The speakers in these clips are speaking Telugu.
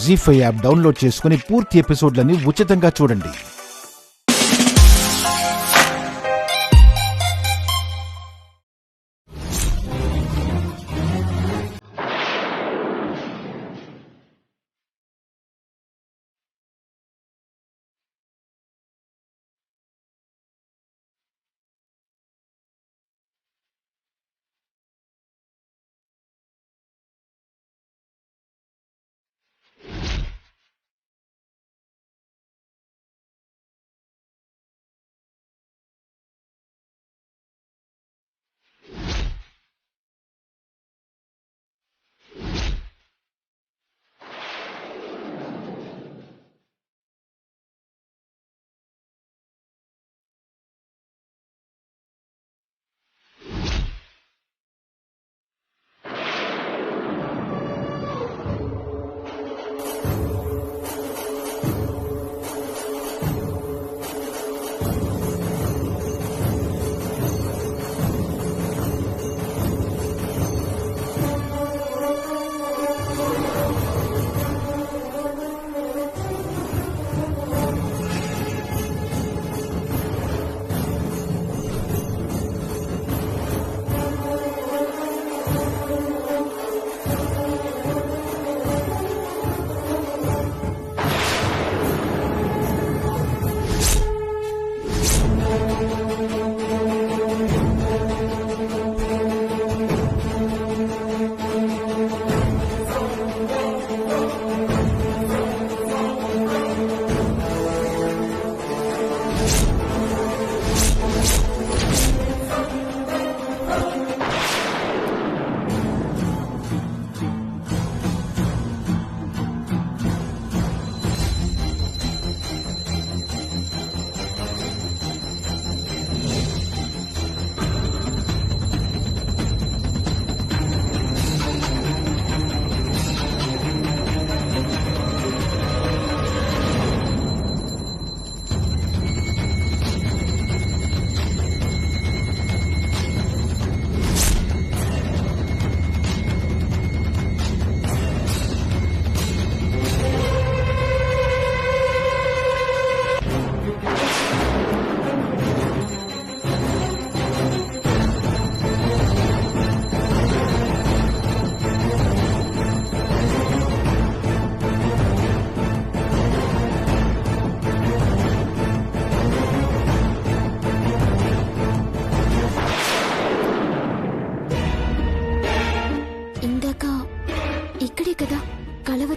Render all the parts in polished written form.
జీ5 యాప్ డౌన్లోడ్ చేసుకుని పూర్తి ఎపిసోడ్లని ఉచితంగా చూడండి.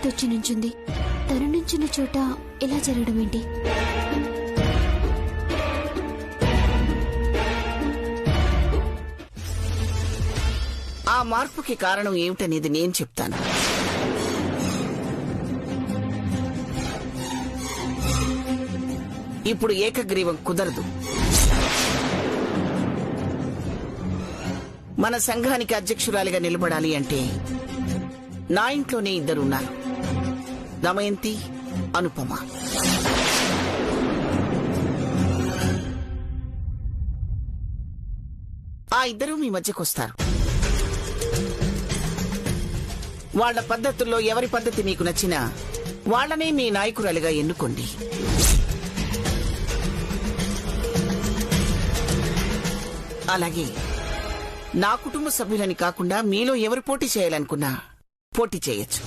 వచ్చి నుంచుంది. తను నుంచిన చోట ఇలా జరగడం ఏంటి? ఆ మార్పుకి కారణం ఏమిటనేది నేను చెప్తాను. ఇప్పుడు ఏకగ్రీవం కుదరదు. మన సంఘానికి అధ్యక్షురాలిగా నిలబడాలి అంటే నా ఇంట్లోనే ఇద్దరున్నారు, దమయంతి, అనుపమ. ఆ ఇద్దరూ మీ మధ్యకొస్తారు. వాళ్ల పద్ధతుల్లో ఎవరి పద్ధతి మీకు నచ్చినా వాళ్లనే మీ నాయకురాలిగా ఎన్నుకోండి. అలాగే నా కుటుంబ సభ్యులని కాకుండా మీలో ఎవరు పోటీ చేయాలనుకున్నా పోటీ చేయొచ్చు.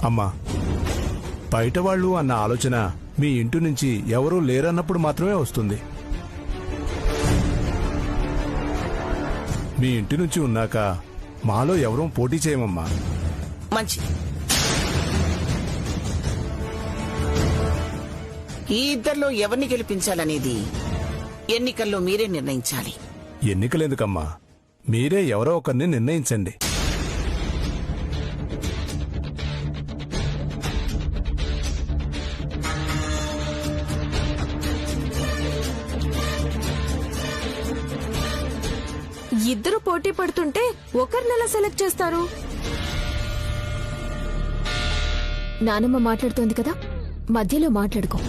అమ్మా, బయట వాళ్ళు అన్న ఆలోచన మీ ఇంటి నుంచి ఎవరూ లేరన్నప్పుడు మాత్రమే వస్తుంది. మీ ఇంటి నుంచి ఉన్నాక మాలో ఎవరూ పోటీ చేయమమ్మా. మంచిది. ఈ ఇద్దరిలో ఎవరిని గెలిపించాలనేది ఎన్నికల్లో మీరే నిర్ణయించాలి. ఎన్నికలెందుకమ్మా, మీరే ఎవరో ఒకరిని నిర్ణయించండి. ఇద్దరు పోటీ పడుతుంటే ఒకరినెలా సెలెక్ట్ చేస్తారు? నానమ్మ మాట్లాడుతోంది కదా, మధ్యలో మాట్లాడుకో.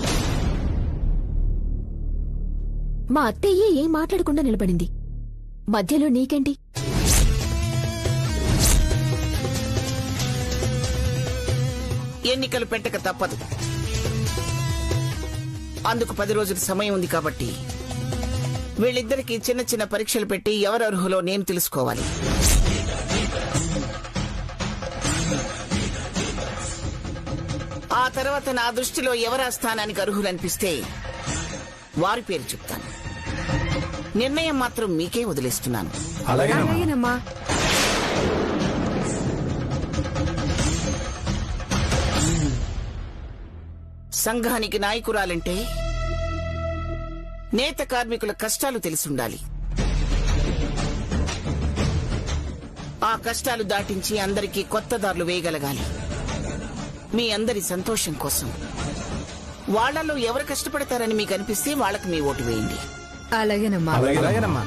మా అత్తయ్యే ఏం మాట్లాడకుండా నిలబడింది. మధ్యలో నీకేంటి? ఎన్నికలు పెట్టక తప్పదు. అందుకు 10 రోజుల సమయం ఉంది కాబట్టి వీళ్ళిద్దరికీ చిన్న చిన్న పరీక్షలు పెట్టి ఎవరు అర్హులో నేను తెలుసుకోవాలి. ఆ తర్వాత నా దృష్టిలో ఎవరు ఆ స్థానానికి అర్హులనిపిస్తే వారి పేరు చెప్తాను. నిర్ణయం మాత్రం మీకే వదిలేస్తున్నాను. అలాగేనమ్మా. సంఘానికి నాయకురాలంటే నేత కార్మికుల కష్టాలు తెలిసుండాలి. ఆ కష్టాలు దాటించి అందరికీ కొత్త దారులు వేయగలగాలి. మీ అందరి సంతోషం కోసం వాళ్లలో ఎవరు కష్టపడతారని మీకు అనిపిస్తే వాళ్ళకి మీ ఓటు వేయండి. అలాగేనమ్మా. అలాగేనమ్మా.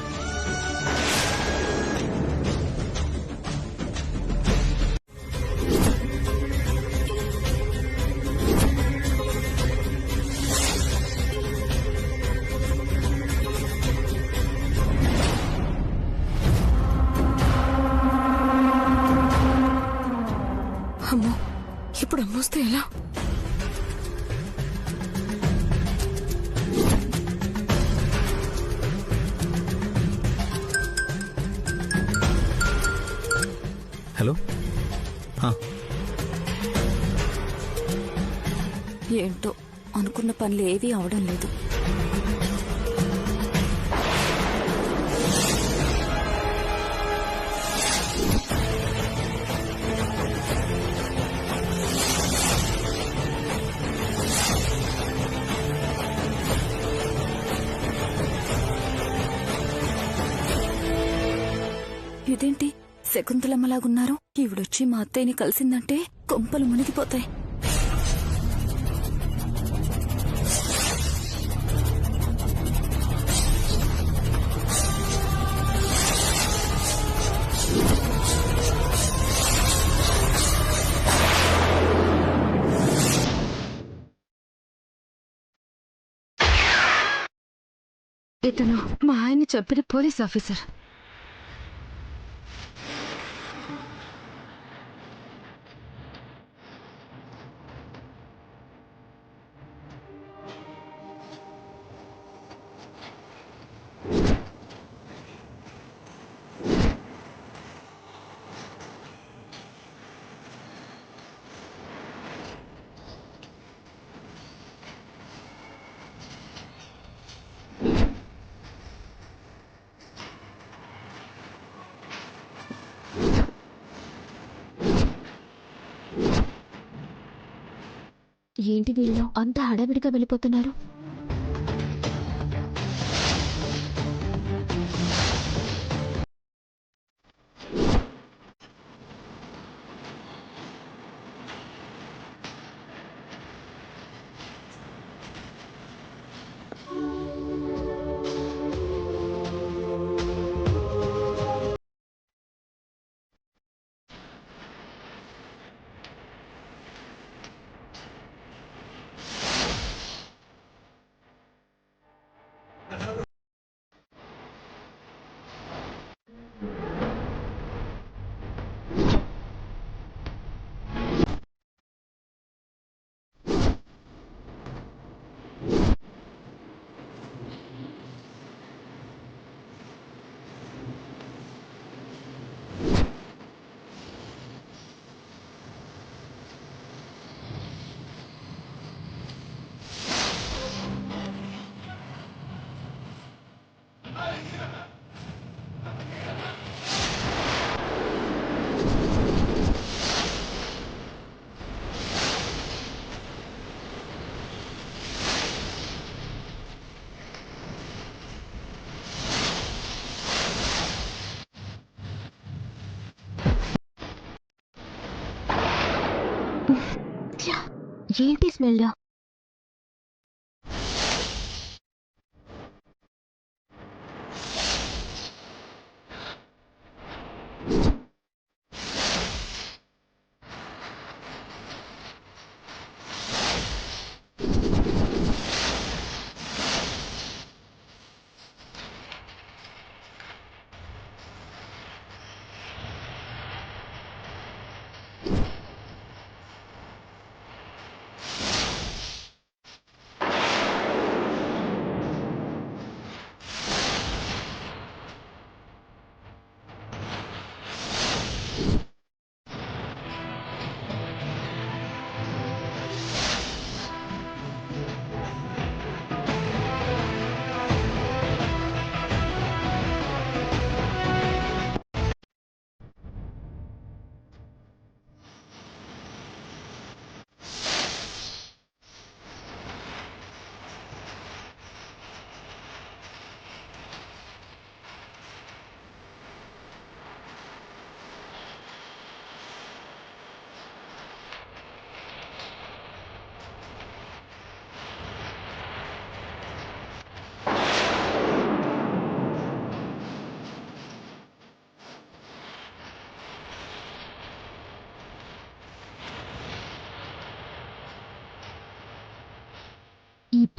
అమ్మో, ఇప్పుడు అమ్మొస్తే ఎలా? హలో. ఏంటో అనుకున్న పనులు ఏవీ అవడం లేదు. ఇదేంటి శకుంతలమ్మలాగున్నారు? ఈవిడొచ్చి మా అత్తయ్యని కలిసిందంటే కొంపలు మునిగిపోతాయి. ఇతను మా ఆయన చెప్పిన పోలీస్ ఆఫీసర్. ఏంటి వీళ్ళు అంత హడావిడిగా వెళ్ళిపోతున్నారు? ఏంటి స్మెల్?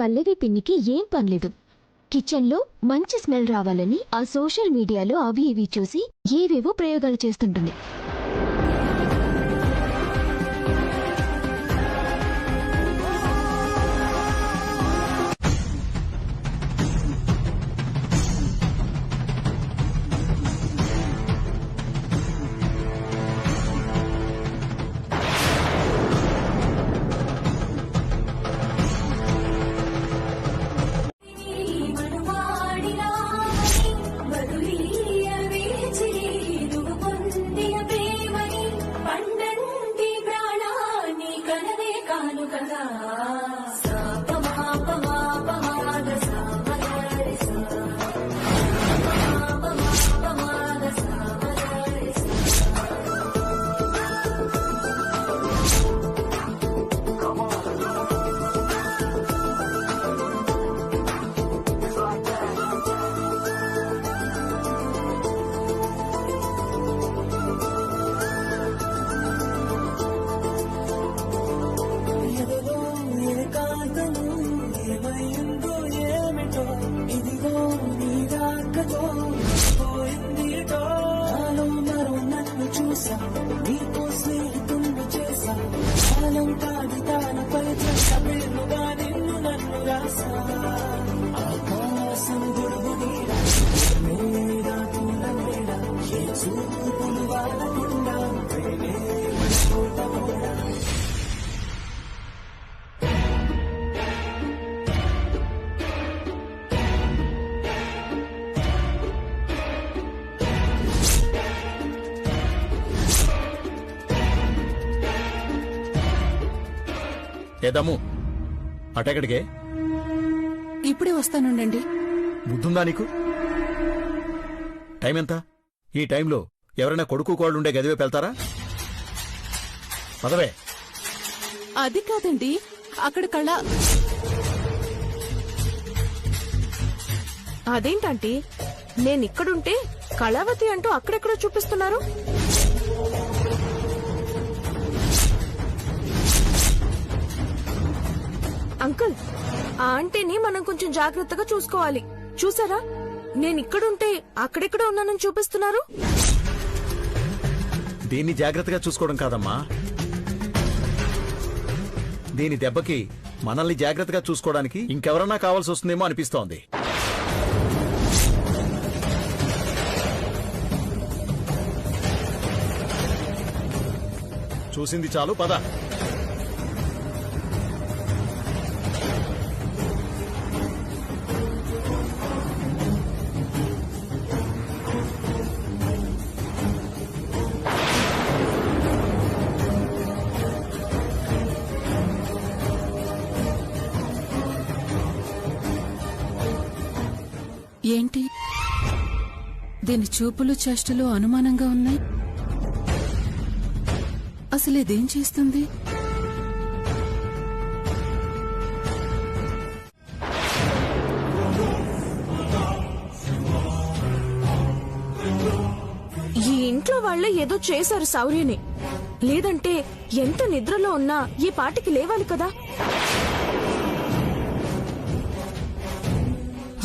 పల్లవి పిన్నికి ఏం పనిలేదు. కిచెన్లో మంచి స్మెల్ రావాలని ఆ సోషల్ మీడియాలో అవి ఇవి చూసి ఏవేవో ప్రయోగాలు చేస్తుంటుంది. ఏదమ్ము అటెక్కడికే? ఇప్పుడే వస్తానుండండి. బుద్ధుందా నీకు? టైం ఎంత? ఈ టైంలో ఎవరైనా కొడుకు కోళ్ళుండే గదివే వెళ్తారా? పదవే. అది కాదండి, అక్కడ కళ. అదేంటంటీ, నేనిక్కడుంటే కళావతి అంటూ అక్కడెక్కడో చూపిస్తున్నారు. అంకుల్, ఆ ఆంటీని మనం కొంచెం జాగ్రత్తగా చూసుకోవాలి. చూసారా, నేనిక్కడుంటే అక్కడెక్కడో ఉన్నానని చూపిస్తున్నారు. దీన్ని జాగ్రత్తగా చూసుకోవడం కాదమ్మా, దీని దెబ్బకి మనల్ని జాగ్రత్తగా చూసుకోవడానికి ఇంకెవరన్నా కావాల్సి వస్తుందేమో అనిపిస్తోంది. చూసింది చాలు, పద. ఏంటి దీని చూపులు చేష్టలు అనుమానంగా ఉన్నాయి? అసలు ఇదేం చేస్తుంది? ఈ ఇంట్లో వాళ్ళే ఏదో చేశారు శౌర్యని. లేదంటే ఎంత నిద్రలో ఉన్నా ఈ పాటికి లేవాలి కదా.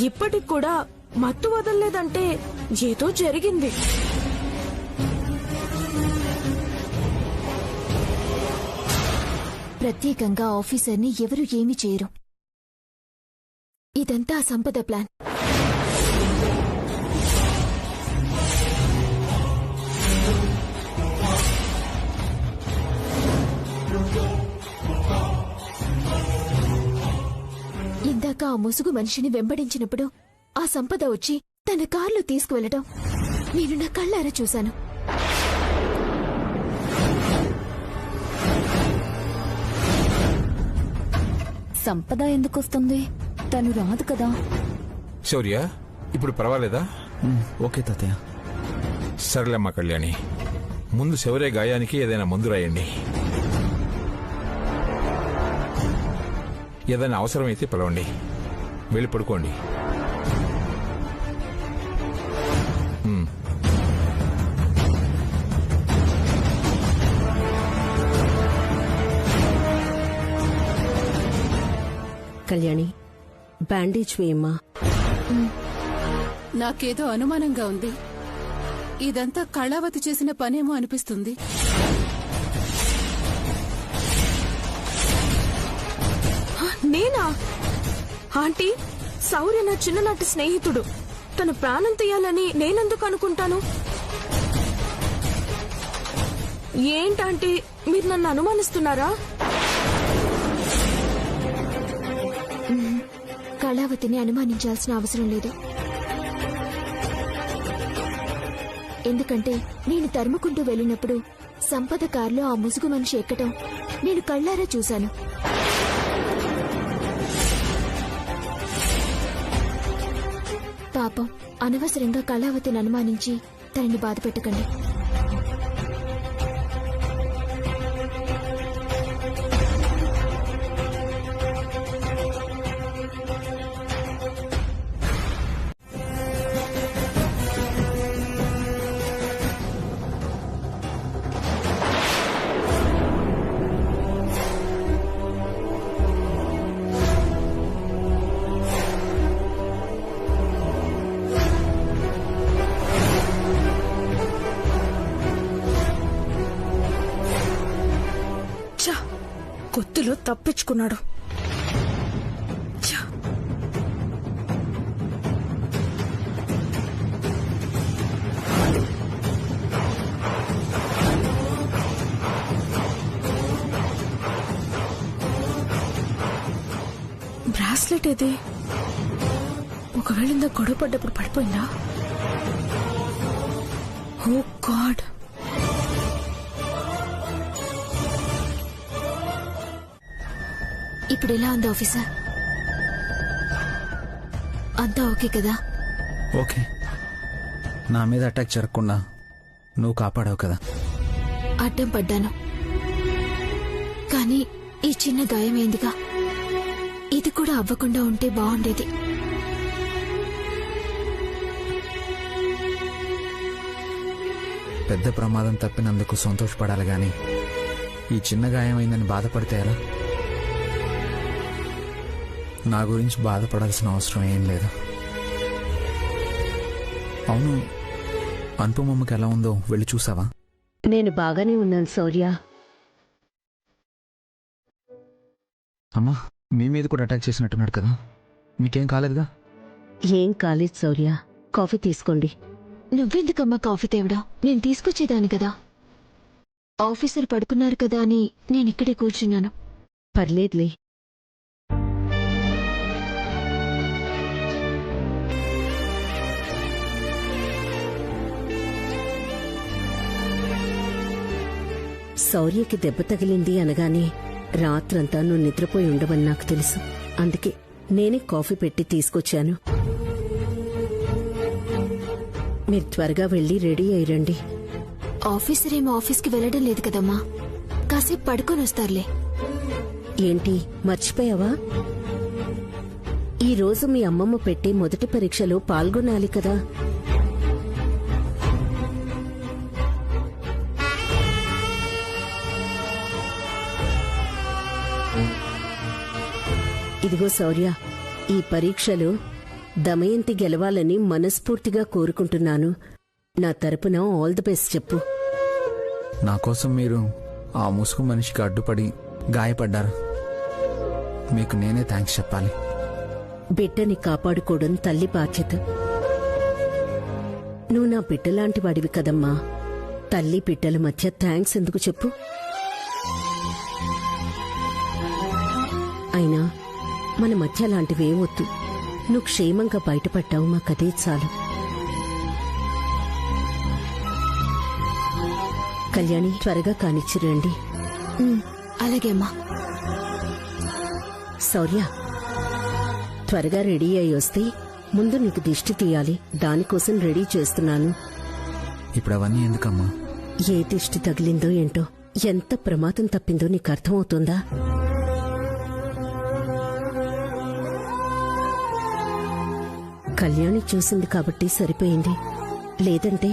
ఇప్పటికి కూడా మత్తు వదలలేదంటే ఏదో జరిగింది. ప్రత్యేకంగా ఆఫీసర్ని ఎవరు ఏమీ చేయరు. ఇదంతా సంపద ప్లాన్. ఇందాక ఆ ముసుగు మనిషిని వెంబడించినప్పుడు ఆ సంపద వచ్చి తన కార్లో తీసుకువెళ్లడం నేను నా కళ్ళారా చూశాను. సంపద ఎందుకొస్తుంది? తను రాదు కదా. శౌర్య, ఇప్పుడు పర్వాలేదా? ఓకే తాతయ్య. సరేలేమ్మా కళ్యాణి, ముందు శౌర్య గాయానికి ఏదైనా మందు రాయండి. ఏదైనా అవసరమైతే పిలవండి. వెళ్ళి పడుకోండి. కళ్యాణి, బ్యాండేజ్ వేయమ్మా. నాకేదో అనుమానంగా ఉంది. ఇదంతా కళావతి చేసిన పనేమో అనిపిస్తుంది. నేనా? ఆంటీ, శౌర్య నా చిన్ననాటి స్నేహితుడు. తన ప్రాణం తీయాలని నేనెందుకు అనుకుంటాను? ఏంటంటే మీరు నన్ను అనుమానిస్తున్నారా? కళావతిని అనుమానించాల్సిన అవసరం లేదు. ఎందుకంటే నేను తరుముకుంటూ వెళ్ళినప్పుడు సంపద కారులో ఆ ముసుగు మనిషి ఎక్కటం నేను కళ్ళారా చూశాను. పాపం, అనవసరంగా కళావతిని అనుమానించి తనని బాధ పెట్టకండి. కొత్తులో తప్పించుకున్నాడు. బ్రాస్లెట్ ఏది? ఒకవేళ ఇందా గొడవ పడ్డప్పుడు పడిపోయిందా? ఓ గాడ్. ఇప్పుడు ఎలా ఉంది ఆఫీసర్? అంతా ఓకే కదా? ఓకే. నా మీద అటాక్ జరగకుండా నువ్వు కాపాడావు కదా. అడ్డం పడ్డాను, కానీ ఈ చిన్న గాయమైందిగా. ఇది కూడా అవ్వకుండా ఉంటే బాగుండేది. పెద్ద ప్రమాదం తప్పినందుకు సంతోషపడాలి గాని ఈ చిన్న గాయమైందని బాధపడితే ఎలా? నా గురించి బాధపడాల్సిన అవసరం ఏం లేదు. అవును, అనుపమమ్మకి ఎలా ఉందో వెళ్ళి చూసావా? నేను బాగానే ఉన్నాను శౌర్య. అమ్మా, మీ మీద కూడా అటాక్ చేసినట్టున్నాడు కదా, మీకేం కాలేదుగా? ఏం కాలేదు శౌర్య. కాఫీ తీసుకోండి. నువ్వెందుకమ్మా కాఫీ తేవడం? నేను తీసుకొచ్చేదాన్ని కదా. ఆఫీసర్ పడుకున్నారు కదా అని నేనిక్కడే కూర్చున్నాను. పర్లేదులే. శౌర్యకి దెబ్బ తగిలింది అనగానే రాత్రంతా నువ్వు నిద్రపోయి ఉండవని నాకు తెలుసు. అందుకే నేనే కాఫీ పెట్టి తీసుకొచ్చాను. మీరు త్వరగా వెళ్ళి రెడీ అయ్యండి. ఆఫీసర్ ఏమో ఆఫీస్కి వెళ్ళడం లేదు కదమ్మా, కాసేపు పడుకొని వస్తారులే. ఏంటి మర్చిపోయావా? ఈ రోజు మీ అమ్మమ్మ పెట్టే మొదటి పరీక్షలో పాల్గొనాలి కదా. ఇదిగో శౌర్య, ఈ పరీక్షలో దమయంతి గెలవాలని మనస్ఫూర్తిగా కోరుకుంటున్నాను. నా తరపున ఆల్ ది బెస్ట్ చెప్పు. నా కోసం మీరు ఆ ముసుగు మనిషికి అడ్డుపడి గాయపడ్డారు. మీకు నేనే థ్యాంక్స్ చెప్పాలి. బిడ్డని కాపాడుకోవడం తల్లి బాధ్యత. నువ్వు నా బిడ్డలాంటి వాడివి కదమ్మా. తల్లి బిడ్డల మధ్య థ్యాంక్స్ ఎందుకు చెప్పు? అయినా మన మధ్య లాంటివేం వద్దు. నువ్వు క్షేమంగా బయటపడ్డావు, మాకదే చాలు. కళ్యాణి, త్వరగా కానిచ్చిరండి. అలాగే అమ్మా. శౌర్య, త్వరగా రెడీ అయి వస్తే ముందు నీకు దిష్టి తీయాలి. దానికోసం రెడీ చేస్తున్నాను. ఇప్పుడు అవన్నీ ఎందుకమ్మా? ఏ దిష్టి తగిలిందో ఏంటో, ఎంత ప్రమాదం తప్పిందో నీకు అర్థమవుతుందా? కళ్యాణి చూసింది కాబట్టి సరిపోయింది, లేదంటే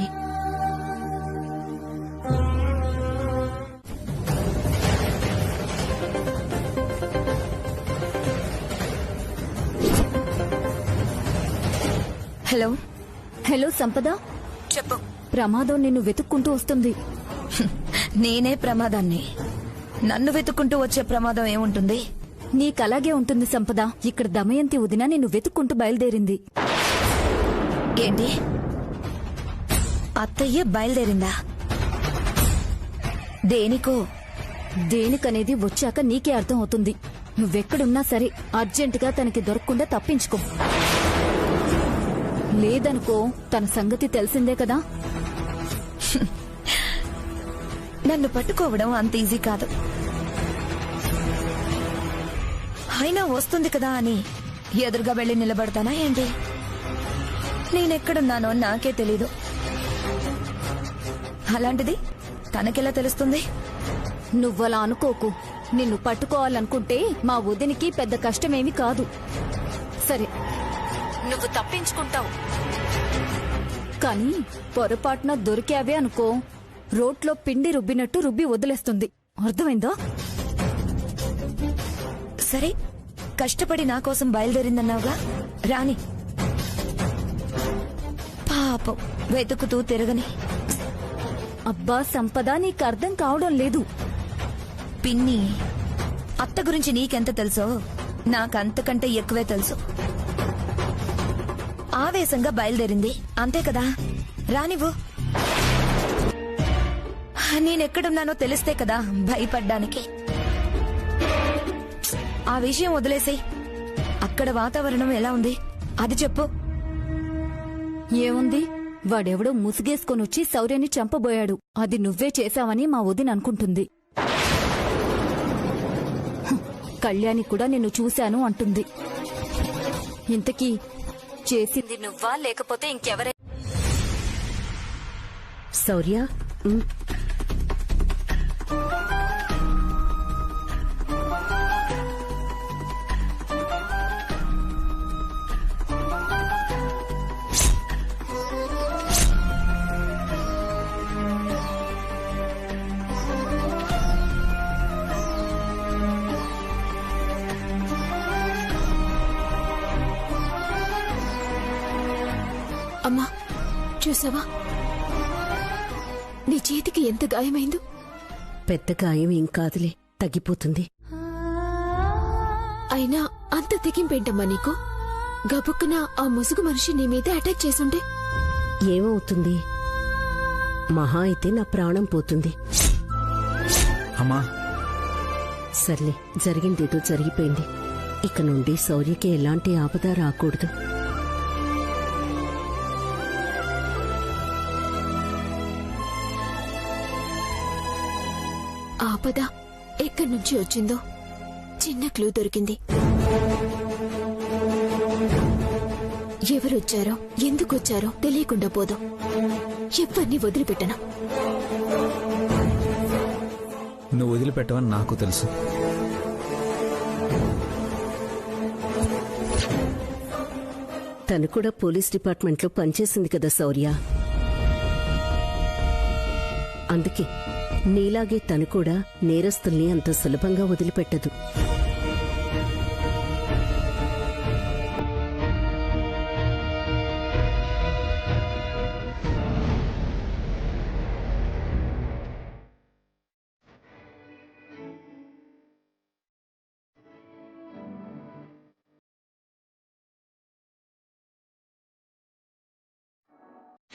హలో హలో సంపద, చెప్పు. ప్రమాదం నిన్ను వెతుక్కుంటూ వస్తుంది. నేనే ప్రమాదాన్ని. నన్ను వెతుక్కుంటూ వచ్చే ప్రమాదం ఏముంటుంది? నీకలాగే ఉంటుంది సంపద. ఇక్కడ దమయంతి వదిన నిన్ను వెతుక్కుంటూ బయలుదేరింది. ఏంటి? అత్తయ్య బయలుదేరిందా? దేనికో? దేనికనేది వచ్చాక నీకే అర్థం అవుతుంది. నువ్వెక్కడున్నా సరే అర్జెంటుగా తనకి దొరకకుండా తప్పించుకో. లేదనుకో తన సంగతి తెలిసిందే కదా. నన్ను పట్టుకోవడం అంత ఈజీ కాదు. అయినా వస్తుంది కదా అని ఎదురుగా వెళ్లి నిలబడతానా ఏంటి? నేనెక్కడున్నానో నాకే తెలీదు. అలాంటిది తనకెలా తెలుస్తుంది? నువ్వలా అనుకోకు. నిన్ను పట్టుకోవాలనుకుంటే మా వదినికి పెద్ద కష్టమేమీ కాదు. సరే, నువ్వు తప్పించుకుంటావు. కానీ పొరపాటున దొరికావే అనుకో, రోట్లో పిండి రుబ్బినట్టు రుబ్బి వదిలేస్తుంది. అర్థమైందా? సరే, కష్టపడి నా కోసం బయలుదేరిందన్నావుగా, రాని. పాపం వెతుకుతూ తిరగని. అబ్బా సంపద, నీకు అర్థం కావడం లేదు. పిన్ని, అత్త గురించి నీకెంత తెలుసో నాకంతకంటే ఎక్కువే తెలుసు. ఆవేశంగా బయలుదేరింది అంతే కదా, రానివ్వు. నేనెక్కడున్నానో తెలిస్తే కదా భయపడ్డానికి. ఆ విషయం వదిలేసి అక్కడ వాతావరణం ఎలా ఉంది అది చెప్పు. ఏముంది, వాడెవడో ముసుగేసుకొనొచ్చి శౌర్యాన్ని చంపబోయాడు. అది నువ్వే చేశావని మా వదిన అనుకుంటుంది. కళ్యాణి కూడా నిన్ను చూశాను అంటుంది. ఇంతకీ చేసింది నువ్వా లేకపోతే ఇంకెవరే? శౌర్య, అమ్మా, చూసావా నీ చేతికి ఎంత గాయమైందో? పెద్ద గాయం ఏం కాదులే, తగ్గిపోతుంది. అయినా అంత తెగింపేంటమ్మా నీకు? గబుక్కున ఆ ముసుగు మనిషి నీ మీద అటాక్ చేసుంటే ఏమవుతుంది? మహా అయితే నా ప్రాణం పోతుంది. అమ్మా, సర్లే, జరిగిందేదో జరిగిపోయింది. ఇక నుండి శౌర్యకి ఎలాంటి ఆపద రాకూడదు. ఆపద ఎక్కడి నుంచి వచ్చిందో చిన్న క్లూ దొరికింది. ఎవరొచ్చారో ఎందుకొచ్చారో తెలియకుండా పోదు. ఎవరిని వదిలిపెట్టను. నువ్వు వదిలిపెట్టవని నాకు తెలుసు. తను కూడా పోలీస్ డిపార్ట్మెంట్లో పనిచేసింది కదా శౌర్య. అందుకే నీలాగే తను కూడా నేరస్తుల్ని అంత సులభంగా వదిలిపెట్టదు.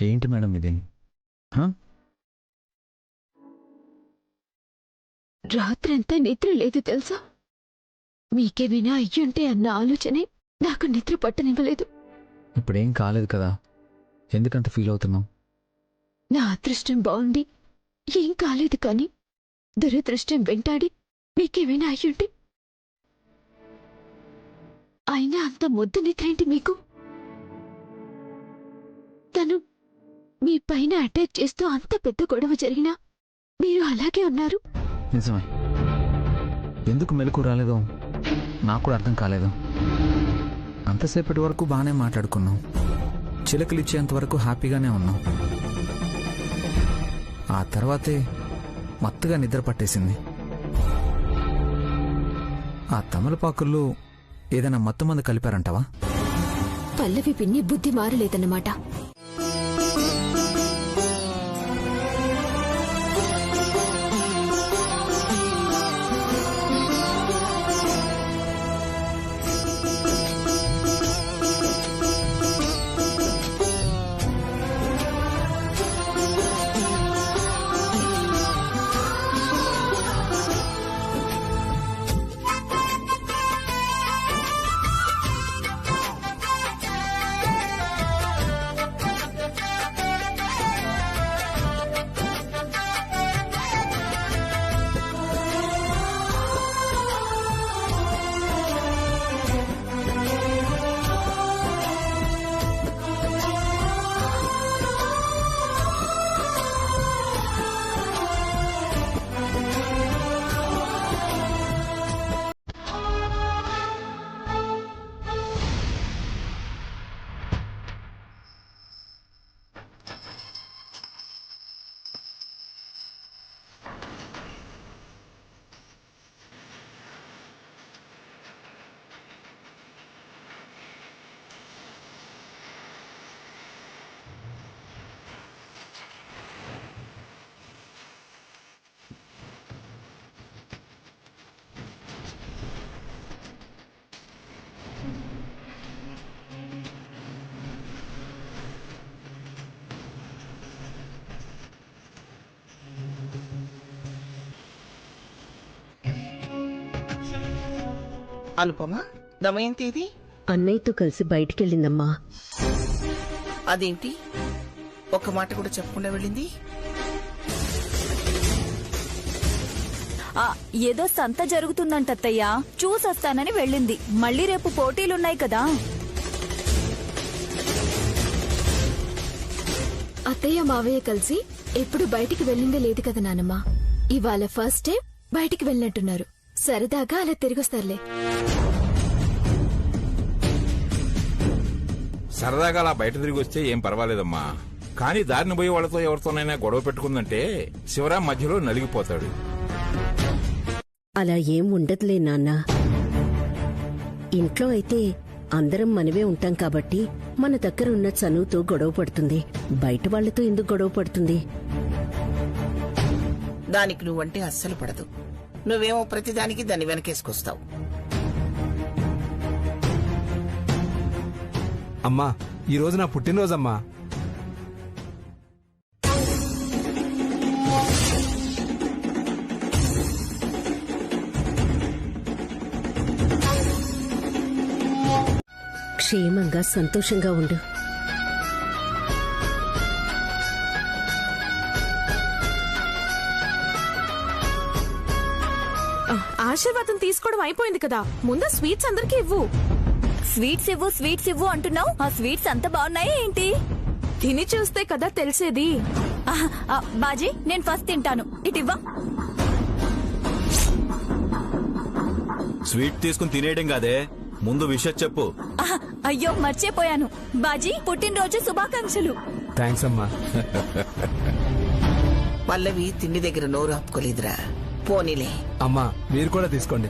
ఏంటి మేడం ఇది? రాత్రంతా నిద్ర లేదు తెలుసా? మీకేమైనా అయ్యుంటే అన్న ఆలోచనే నాకు నిద్ర పట్టనివ్వలేదు. ఇప్పుడేం కాలేదు కదా, ఎందుకంత ఫీల్ అవుతున్నావు? నా అదృష్టం బాగుండి ఏం కాలేదు, కానీ దురదృష్టం వెంటాడి మీకేమైనా అయ్యుంటే. అయినా అంత ముద్దు నిద్రేంటి మీకు? తను మీ పైన అటాక్ చేస్తూ అంత పెద్ద గొడవ జరిగినా మీరు అలాగే ఉన్నారు. నిజమే, ఎందుకు మెలకు రాలేదో నాకు కూడా అర్థం కాలేదు. అంతసేపటి వరకు బాగానే మాట్లాడుకున్నాం, చిలకలిచ్చేంత వరకు హ్యాపీగానే ఉన్నాం. ఆ తర్వాతే మత్తుగా నిద్ర పట్టేసింది. ఆ తమలపాకుల్లో ఏదైనా మత్తు మందు కలిపారంటావా? పల్లవి పిన్ని బుద్ధి మారలేదన్నమాట. అనుపమ, దమయంతి ఇది? అన్నయ్యతో కలిసి బయటికెళ్ళిందమ్మా. అదేంటి ఒక్క మాట కూడా చెప్పకుండా వెళ్ళింది? ఏదో సంత జరుగుతుందంటత్తయ్యా, చూసొస్తానని వెళ్ళింది. మళ్ళీ రేపు పోటీలున్నాయి కదా. అత్తయ్య మావయ్య కలిసి ఎప్పుడు బయటికి వెళ్ళిందే లేదు కదా నానమ్మ. ఇవాళ ఫస్ట్ టైం బయటికి వెళ్ళినట్టున్నారు. సరదాగా అలా తిరిగొస్తారులే. సరదాగా అలా బయట తిరిగి వస్తే ఏం పర్వాలేదమ్మా. కానీ దారిని పోయే వాళ్ళతో ఎవరితోనైనా గొడవ పెట్టుకుందంటే శివరాం మధ్యలో నలిగిపోతాడు. అలా ఏం ఉండదులే నాన్న. ఇంట్లో అయితే అందరం మనవే ఉంటాం కాబట్టి మన దగ్గర ఉన్న చనువుతో గొడవ పడుతుంది. బయట వాళ్లతో ఎందుకు గొడవ పడుతుంది? దానికి నువ్వంటే అస్సలు పడదు. నువ్వేమో ప్రతిదానికి దాన్ని వెనకేసుకొస్తావు. అమ్మా, ఈ రోజు నా పుట్టినరోజమ్మా. క్షేమంగా సంతోషంగా ఉండు. ఆశీర్వాదం తీసుకోవడం అయిపోయింది కదా, ముందు స్వీట్స్ అందరికీ ఇవ్వు. స్వీట్స్ ఇవ్వు స్వీట్స్ ఇవ్వు అంటున్నావు. ఆ స్వీట్స్ అంత బాగున్నాయి ఏంటి? తిని చూస్తే కదా తెలిసేది. బాజీ, నేను ఫస్ట్ తింటాను. ఇటివ్వా. స్వీట్ తీసుకుని తినేయడం కాదే, ముందు విషయం చెప్పు. అయ్యో మర్చిపోయాను. బాజీ, పుట్టినరోజు శుభాకాంక్షలు. థ్యాంక్స్ అమ్మా. పల్లవి తిండి దగ్గర నోరు ఆపుకోలేదురా. పోనీలే. అమ్మా, మీరు కూడా తీసుకోండి.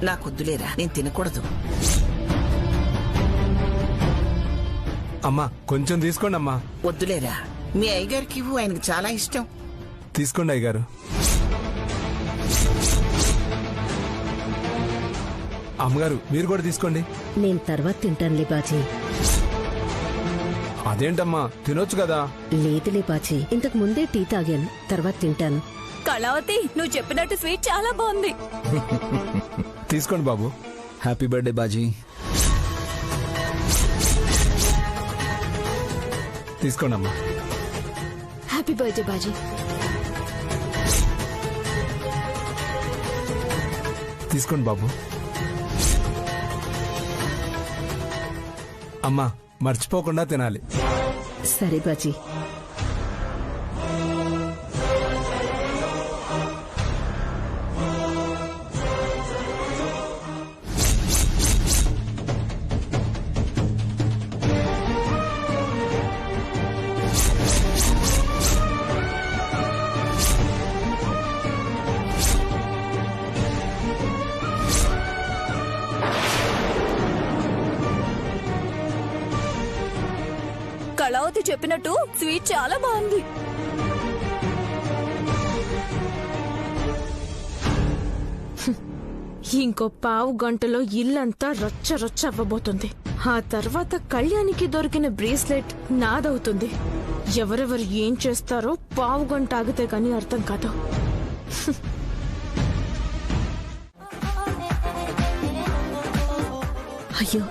నాకొద్దులేరా, నేను తినకూడదు. అమ్మా, కొంచెం తీసుకోండి అమ్మా. వద్దులేరా, మీ అయ్యగారికి ఇవ్వు, ఆయనకు చాలా ఇష్టం. తీసుకోండి అయ్యగారు. అమ్మగారు, మీరు కూడా తీసుకోండి. నేను తర్వాత తింటానులే బాజీ. అదేంటమ్మా, తినొచ్చు కదా. లేదులే బాజీ, ఇంతకు ముందే టీ తాగాను, తర్వాత తింటాను. కళావతి, నువ్వు చెప్పినట్టు స్వీట్ చాలా బాగుంది. తీసుకోండి బాబు. హ్యాపీ బర్త్డే బాజీ. తీసుకోండి అమ్మా. హ్యాపీ బర్త్డే బాజీ. తీసుకోండి బాబు. అమ్మా, మర్చిపోకుండా తినాలి. సరే బాజీ. కళావతి చెప్పినట్టు స్వీట్ చాలా బాగుంది. ఇంకో పావు గంటలో ఇల్లంతా రచ్చ రచ్చ అవ్వబోతుంది. ఆ తర్వాత కళ్యాణికి దొరికిన బ్రేస్లెట్ నాదవుతుంది. ఎవరెవరు ఏం చేస్తారో పావు గంట ఆగితే కానీ అర్థం కాదు. అయ్యో,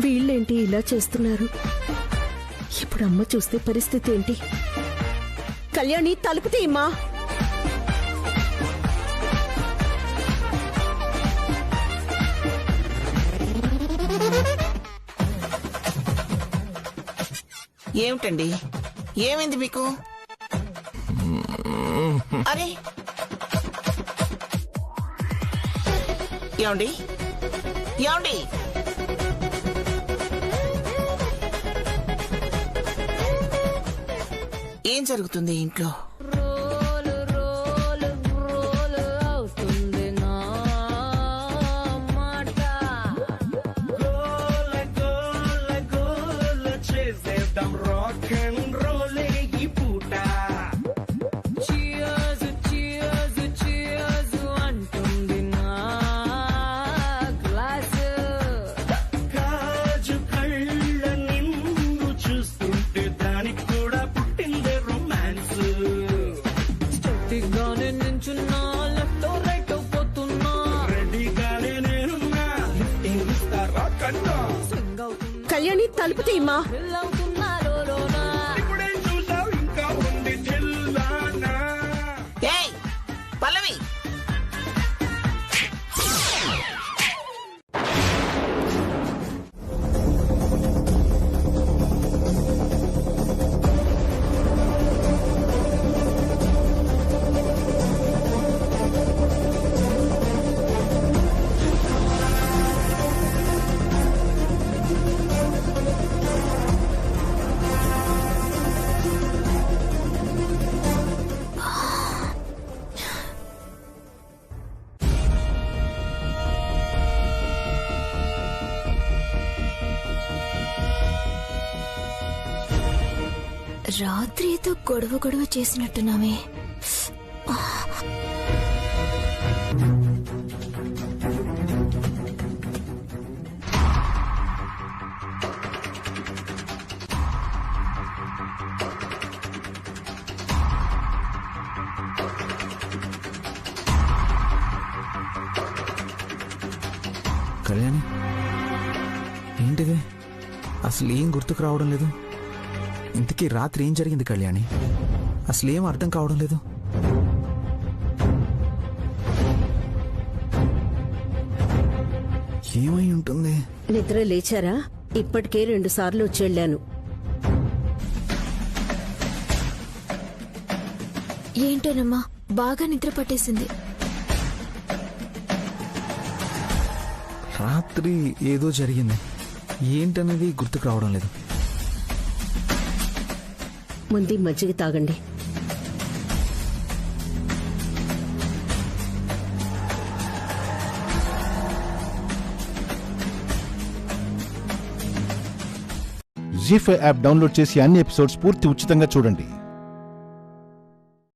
వీళ్ళేంటి ఇలా చేస్తున్నారు? ఇప్పుడు అమ్మ చూస్తే పరిస్థితి ఏంటి? కళ్యాణి, తలుపు తీయమ్మా. ఏమిటండి, ఏమైంది మీకు? అరే ఏమండి, ఏమండి? ఏం జరుగుతుంది ఇంట్లో? కళ్యాణి, తలుపు తీయమ్మా. ఏయ్ పల్లవి, రాత్రి ఏదో గొడవ చేసినట్టున్నామే. కళ్యాణి, ఏంటిది? అసలు ఏం గుర్తుకు రావడం లేదు. ఇంతకీ రాత్రి ఏం జరిగింది కళ్యాణి? అసలు ఏం అర్థం కావడం లేదు. ఏమై ఉంటుంది? నిద్ర లేచారా? ఇప్పటికే 2 సార్లు వచ్చి వెళ్ళాను. ఏంటోనమ్మా, బాగా నిద్ర పట్టేసింది. రాత్రి ఏదో జరిగింది, ఏంటనేది గుర్తుకు రావడం లేదు. ముందు మజ్జిగ తాగండి. జీ5 యాప్ డౌన్లోడ్ చేసి అన్ని ఎపిసోడ్స్ పూర్తి ఉచితంగా చూడండి.